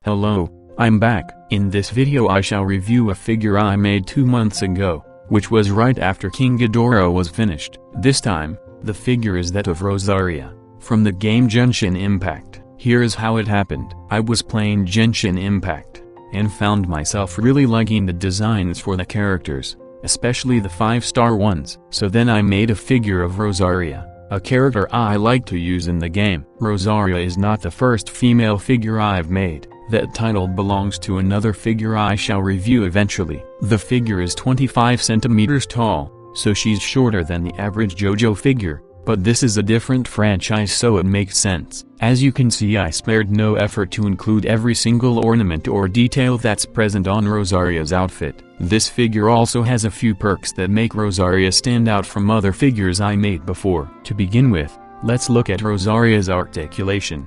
Hello, I'm back. In this video I shall review a figure I made 2 months ago, which was right after King Ghidorah was finished. This time, the figure is that of Rosaria, from the game Genshin Impact. Here is how it happened. I was playing Genshin Impact, and found myself really liking the designs for the characters, especially the 5-star ones. So then I made a figure of Rosaria, a character I like to use in the game. Rosaria is not the first female figure I've made. That title belongs to another figure I shall review eventually. The figure is 25 centimeters tall, so she's shorter than the average JoJo figure, but this is a different franchise so it makes sense. As you can see, I spared no effort to include every single ornament or detail that's present on Rosaria's outfit. This figure also has a few perks that make Rosaria stand out from other figures I made before. To begin with, let's look at Rosaria's articulation.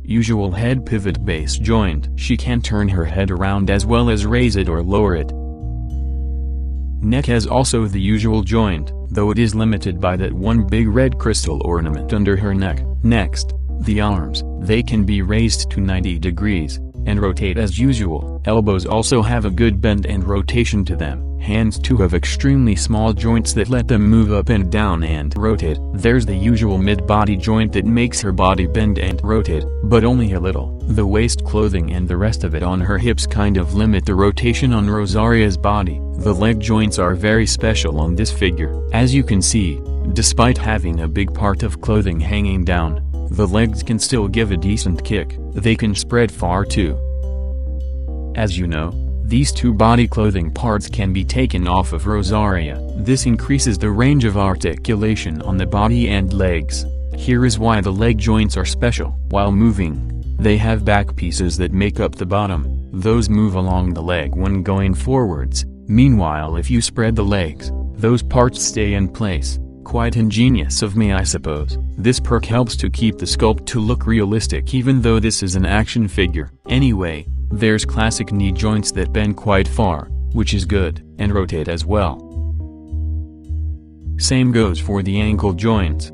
Usual head pivot base joint. She can turn her head around as well as raise it or lower it. Neck has also the usual joint, though it is limited by that one big red crystal ornament under her neck. Next, the arms. They can be raised to 90 degrees, and rotate as usual. Elbows also have a good bend and rotation to them. Hands too have extremely small joints that let them move up and down and rotate. There's the usual mid-body joint that makes her body bend and rotate, but only a little. The waist clothing and the rest of it on her hips kind of limit the rotation on Rosaria's body. The leg joints are very special on this figure. As you can see, despite having a big part of clothing hanging down, the legs can still give a decent kick. They can spread far too. As you know, these two body clothing parts can be taken off of Rosaria. This increases the range of articulation on the body and legs. Here is why the leg joints are special. While moving, they have back pieces that make up the bottom. Those move along the leg when going forwards. Meanwhile, if you spread the legs, those parts stay in place. Quite ingenious of me, I suppose. This perk helps to keep the sculpt to look realistic even though this is an action figure. Anyway, there's classic knee joints that bend quite far, which is good, and rotate as well. Same goes for the ankle joints.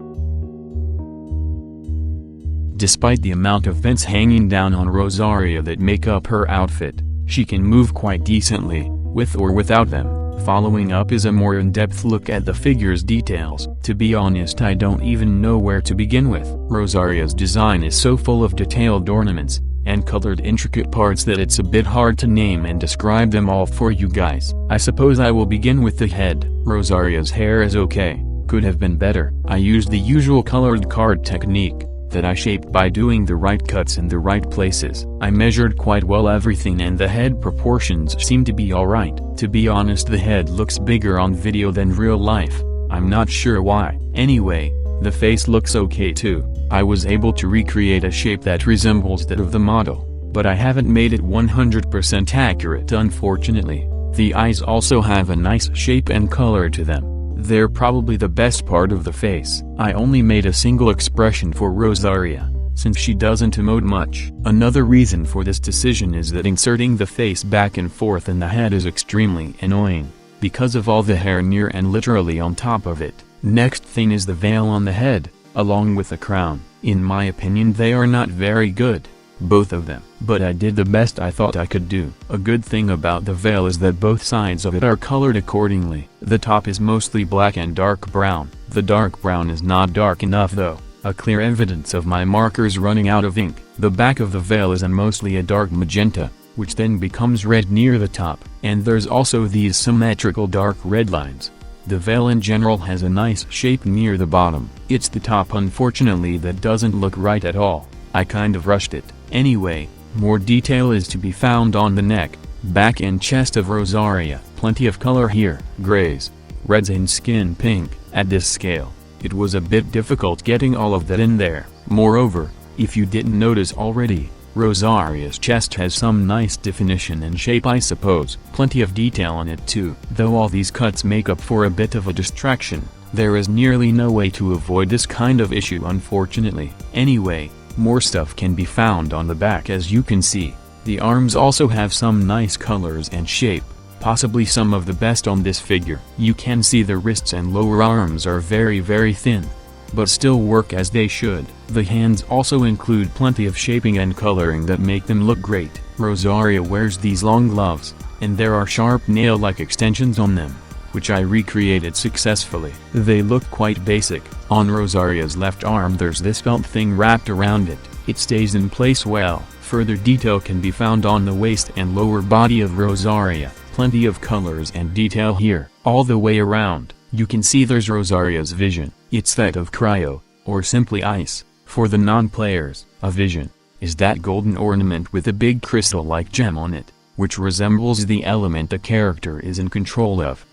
Despite the amount of vents hanging down on Rosaria that make up her outfit, she can move quite decently, with or without them. Following up is a more in-depth look at the figure's details. To be honest, I don't even know where to begin with. Rosaria's design is so full of detailed ornaments and colored intricate parts that it's a bit hard to name and describe them all for you guys. I suppose I will begin with the head. Rosaria's hair is okay, could have been better. I used the usual colored card technique that I shaped by doing the right cuts in the right places. I measured quite well everything and the head proportions seem to be alright. To be honest, the head looks bigger on video than real life. I'm not sure why. Anyway, the face looks okay too. I was able to recreate a shape that resembles that of the model, but I haven't made it 100% accurate unfortunately. The eyes also have a nice shape and color to them. They're probably the best part of the face. I only made a single expression for Rosaria, since she doesn't emote much. Another reason for this decision is that inserting the face back and forth in the head is extremely annoying, because of all the hair near and literally on top of it. Next thing is the veil on the head, along with the crown. In my opinion, they are not very good, both of them, but I did the best I thought I could do. A good thing about the veil is that both sides of it are colored accordingly. The top is mostly black and dark brown. The dark brown is not dark enough though, a clear evidence of my markers running out of ink. The back of the veil is mostly a dark magenta, which then becomes red near the top, and there's also these symmetrical dark red lines. The veil in general has a nice shape near the bottom. It's the top unfortunately that doesn't look right at all. I kind of rushed it. Anyway, more detail is to be found on the neck, back and chest of Rosaria. Plenty of color here. Grays, reds and skin pink. At this scale, it was a bit difficult getting all of that in there. Moreover, if you didn't notice already, Rosaria's chest has some nice definition and shape I suppose. Plenty of detail on it too. Though all these cuts make up for a bit of a distraction, there is nearly no way to avoid this kind of issue unfortunately. Anyway, more stuff can be found on the back as you can see. The arms also have some nice colors and shape, possibly some of the best on this figure. You can see the wrists and lower arms are very thin. but still work as they should. The hands also include plenty of shaping and coloring that make them look great. Rosaria wears these long gloves, and there are sharp nail-like extensions on them, which I recreated successfully. They look quite basic. On Rosaria's left arm there's this felt thing wrapped around it. It stays in place well. Further detail can be found on the waist and lower body of Rosaria. Plenty of colors and detail here. All the way around, you can see there's Rosaria's vision. It's that of cryo, or simply ice. For the non-players, a vision is that golden ornament with a big crystal-like gem on it, which resembles the element the character is in control of.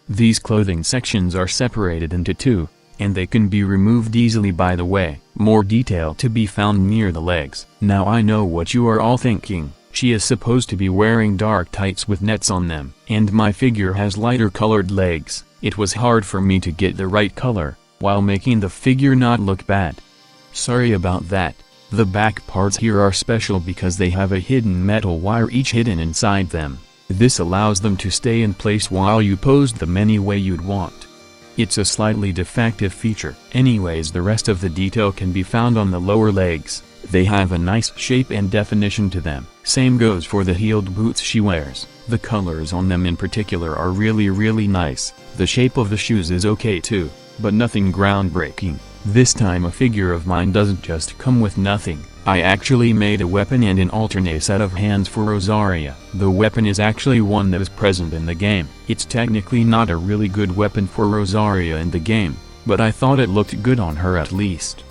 These clothing sections are separated into two, and they can be removed easily. By the way, more detail to be found near the legs. Now I know what you are all thinking. She is supposed to be wearing dark tights with nets on them, and my figure has lighter colored legs. It was hard for me to get the right color, while making the figure not look bad. Sorry about that. The back parts here are special because they have a hidden metal wire each hidden inside them. This allows them to stay in place while you pose them any way you'd want. It's a slightly defective feature. Anyways, the rest of the detail can be found on the lower legs. They have a nice shape and definition to them. Same goes for the heeled boots she wears. The colors on them in particular are really nice. The shape of the shoes is okay too, but nothing groundbreaking. This time a figure of mine doesn't just come with nothing. I actually made a weapon and an alternate set of hands for Rosaria. The weapon is actually one that is present in the game. It's technically not a really good weapon for Rosaria in the game, but I thought it looked good on her at least.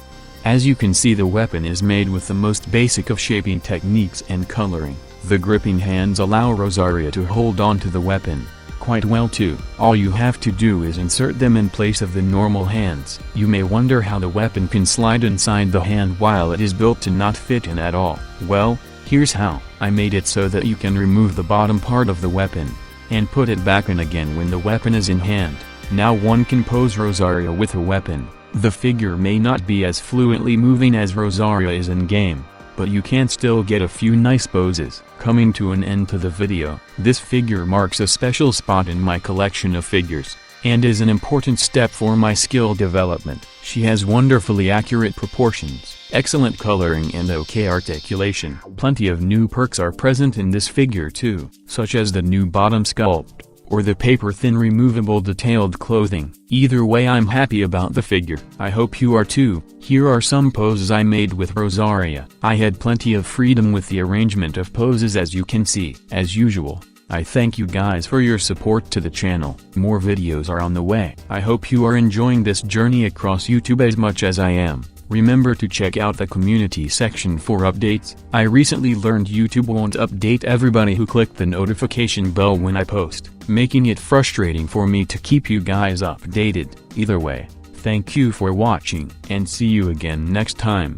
As you can see, the weapon is made with the most basic of shaping techniques and coloring. The gripping hands allow Rosaria to hold on to the weapon quite well too. All you have to do is insert them in place of the normal hands. You may wonder how the weapon can slide inside the hand while it is built to not fit in at all. Well, here's how. I made it so that you can remove the bottom part of the weapon and put it back in again when the weapon is in hand. Now one can pose Rosaria with a weapon. The figure may not be as fluently moving as Rosaria is in game, but you can still get a few nice poses. Coming to an end to the video, this figure marks a special spot in my collection of figures, and is an important step for my skill development. She has wonderfully accurate proportions, excellent coloring and okay articulation. Plenty of new perks are present in this figure too, such as the new bottom sculpt, or the paper-thin removable detailed clothing. Either way, I'm happy about the figure. I hope you are too. Here are some poses I made with Rosaria. I had plenty of freedom with the arrangement of poses, as you can see. As usual, I thank you guys for your support to the channel. More videos are on the way. I hope you are enjoying this journey across YouTube as much as I am. Remember to check out the community section for updates. I recently learned YouTube won't update everybody who clicked the notification bell when I post, making it frustrating for me to keep you guys updated. Either way, thank you for watching, and see you again next time.